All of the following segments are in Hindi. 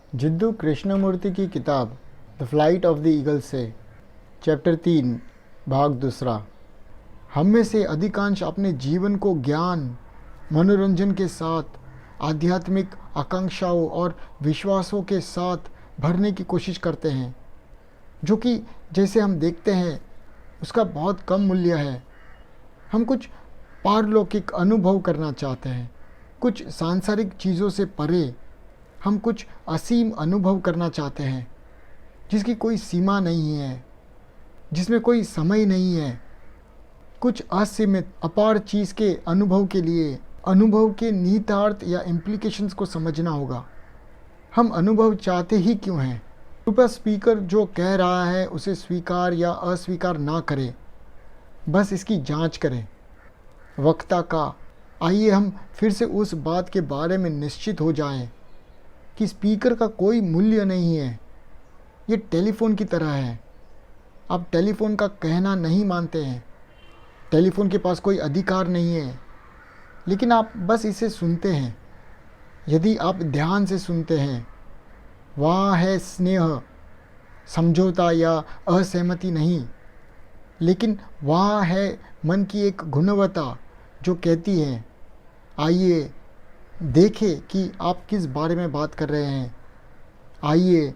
जिद्दू कृष्णमूर्ति की किताब the flight of the eagle से चैप्टर 3 भाग दूसरा। हम में से अधिकांश अपने जीवन को ज्ञान, मनोरंजन के साथ, आध्यात्मिक आकांक्षाओं और विश्वासों के साथ भरने की कोशिश करते हैं, जो कि जैसे हम देखते हैं उसका बहुत कम मूल्य है। हम कुछ पारलौकिक अनुभव करना चाहते हैं, कुछ सांसारिक चीज़ों से परे हम कुछ असीम अनुभव करना चाहते हैं, जिसकी कोई सीमा नहीं है, जिसमें कोई समय नहीं है। कुछ असीमित अपार चीज़ के अनुभव के लिए अनुभव के निहितार्थ या इम्प्लीकेशंस को समझना होगा। हम अनुभव चाहते ही क्यों हैं? कृपया स्पीकर जो कह रहा है उसे स्वीकार या अस्वीकार ना करें, बस इसकी जांच करें। वक्ता का आइए हम फिर से उस बात के बारे में निश्चित हो जाएं कि स्पीकर का कोई मूल्य नहीं है। ये टेलीफोन की तरह है। आप टेलीफोन का कहना नहीं मानते हैं, टेलीफोन के पास कोई अधिकार नहीं है, लेकिन आप बस इसे सुनते हैं। यदि आप ध्यान से सुनते हैं, वहाँ है स्नेह, समझौता या असहमति नहीं, लेकिन वहाँ है मन की एक गुणवत्ता जो कहती है आइए देखें कि आप किस बारे में बात कर रहे हैं, आइए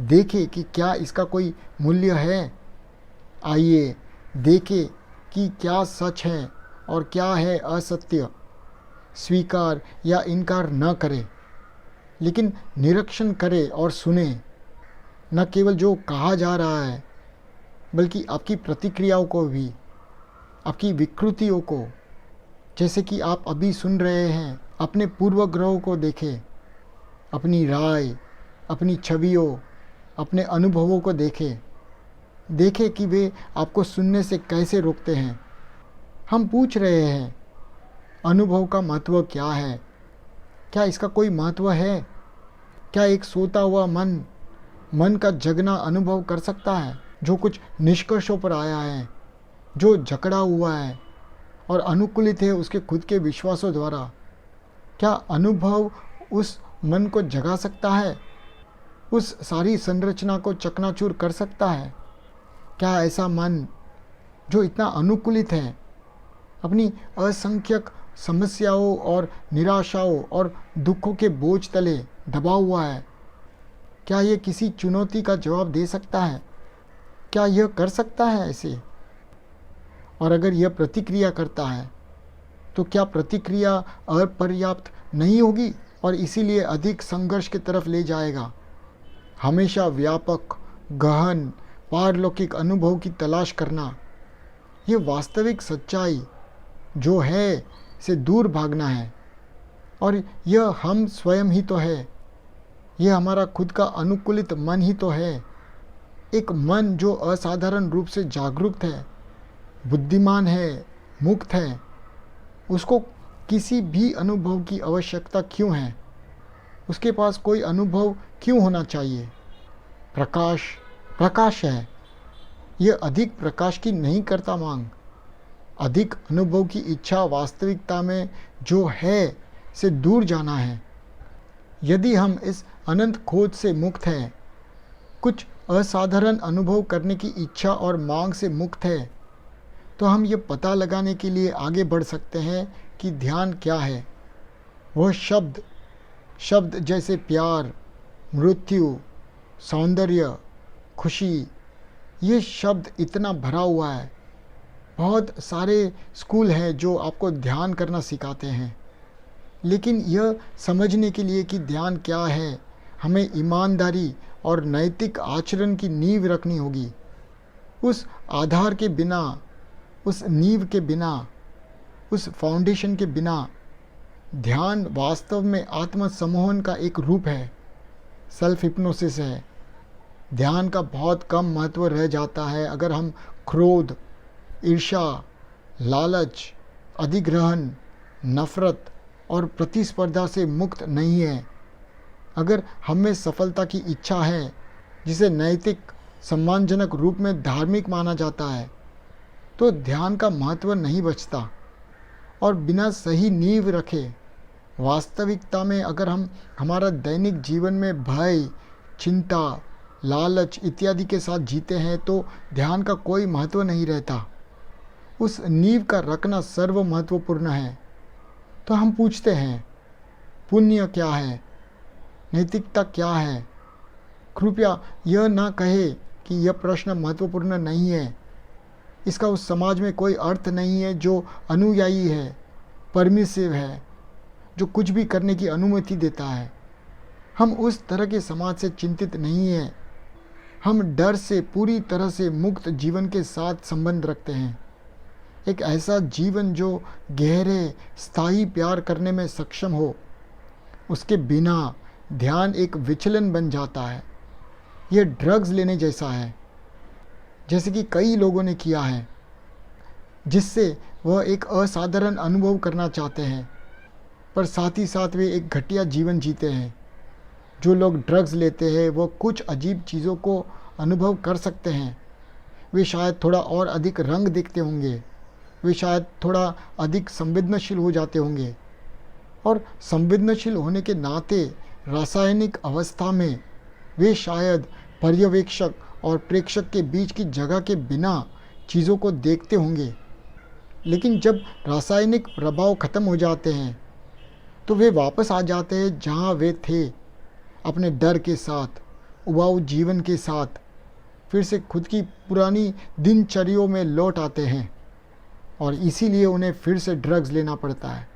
देखें कि क्या इसका कोई मूल्य है, आइए देखें कि क्या सच है और क्या है असत्य। स्वीकार या इनकार न करें, लेकिन निरीक्षण करें और सुने। न केवल जो कहा जा रहा है, बल्कि आपकी प्रतिक्रियाओं को भी, आपकी विकृतियों को। जैसे कि आप अभी सुन रहे हैं, अपने पूर्वग्रहों को देखें, अपनी राय, अपनी छवियों, अपने अनुभवों को देखें कि वे आपको सुनने से कैसे रोकते हैं। हम पूछ रहे हैं, अनुभव का महत्व क्या है? क्या इसका कोई महत्व है? क्या एक सोता हुआ मन का जगना अनुभव कर सकता है, जो कुछ निष्कर्षों पर आया है, जो जकड़ा हुआ है और अनुकूलित है उसके खुद के विश्वासों द्वारा? क्या अनुभव उस मन को जगा सकता है, उस सारी संरचना को चकनाचूर कर सकता है? क्या ऐसा मन जो इतना अनुकूलित है, अपनी असंख्यक समस्याओं और निराशाओं और दुखों के बोझ तले दबा हुआ है, क्या यह किसी चुनौती का जवाब दे सकता है? क्या यह कर सकता है ऐसे? और अगर यह प्रतिक्रिया करता है, तो क्या प्रतिक्रिया अपर्याप्त नहीं होगी और इसीलिए अधिक संघर्ष की तरफ ले जाएगा? हमेशा व्यापक, गहन, पारलौकिक अनुभव की तलाश करना, ये वास्तविक सच्चाई जो है से दूर भागना है। और यह हम स्वयं ही तो है, यह हमारा खुद का अनुकूलित मन ही तो है। एक मन जो असाधारण रूप से जागरूक है, बुद्धिमान है, मुक्त है। उसको किसी भी अनुभव की आवश्यकता क्यों है? उसके पास कोई अनुभव क्यों होना चाहिए? प्रकाश है। यह अधिक प्रकाश की नहीं करता मांग, अधिक अनुभव की इच्छा वास्तविकता में जो है से दूर जाना है। यदि हम इस अनंत खोज से मुक्त हैं, कुछ असाधारण अनुभव करने की इच्छा और मांग से मुक्त है, तो हम ये पता लगाने के लिए आगे बढ़ सकते हैं कि ध्यान क्या है। वह शब्द जैसे प्यार, मृत्यु, सौंदर्य, खुशी, ये शब्द इतना भरा हुआ है। बहुत सारे स्कूल हैं जो आपको ध्यान करना सिखाते हैं, लेकिन यह समझने के लिए कि ध्यान क्या है, हमें ईमानदारी और नैतिक आचरण की नींव रखनी होगी। उस आधार के बिना, उस नींव के बिना, उस फाउंडेशन के बिना ध्यान वास्तव में आत्मसम्मोहन का एक रूप है, सेल्फ हिप्नोसिस है। ध्यान का बहुत कम महत्व रह जाता है अगर हम क्रोध, ईर्ष्या, लालच, अधिग्रहण, नफरत और प्रतिस्पर्धा से मुक्त नहीं है। अगर हमें सफलता की इच्छा है, जिसे नैतिक, सम्मानजनक रूप में धार्मिक माना जाता है, तो ध्यान का महत्व नहीं बचता। और बिना सही नींव रखे वास्तविकता में अगर हम हमारा दैनिक जीवन में भय, चिंता, लालच इत्यादि के साथ जीते हैं तो ध्यान का कोई महत्व नहीं रहता। उस नींव का रखना सर्व महत्वपूर्ण है। तो हम पूछते हैं, पुण्य क्या है, नैतिकता क्या है? कृपया यह ना कहे कि यह प्रश्न महत्वपूर्ण नहीं है। इसका उस समाज में कोई अर्थ नहीं है जो अनुयायी है, परमिसिव है, जो कुछ भी करने की अनुमति देता है। हम उस तरह के समाज से चिंतित नहीं हैं। हम डर से पूरी तरह से मुक्त जीवन के साथ संबंध रखते हैं। एक ऐसा जीवन जो गहरे स्थायी प्यार करने में सक्षम हो। उसके बिना ध्यान एक विचलन बन जाता है। यह ड्रग्स लेने जैसा है, जैसे कि कई लोगों ने किया है, जिससे वह एक असाधारण अनुभव करना चाहते हैं, पर साथ ही साथ वे एक घटिया जीवन जीते हैं। जो लोग ड्रग्स लेते हैं वो कुछ अजीब चीज़ों को अनुभव कर सकते हैं। वे शायद थोड़ा और अधिक रंग देखते होंगे, वे शायद थोड़ा अधिक संवेदनशील हो जाते होंगे, और संवेदनशील होने के नाते रासायनिक अवस्था में वे शायद पर्यवेक्षक और प्रेक्षक के बीच की जगह के बिना चीज़ों को देखते होंगे। लेकिन जब रासायनिक प्रभाव खत्म हो जाते हैं तो वे वापस आ जाते हैं जहाँ वे थे, अपने डर के साथ, उबाऊ जीवन के साथ, फिर से खुद की पुरानी दिनचर्याओं में लौट आते हैं, और इसीलिए उन्हें फिर से ड्रग्स लेना पड़ता है।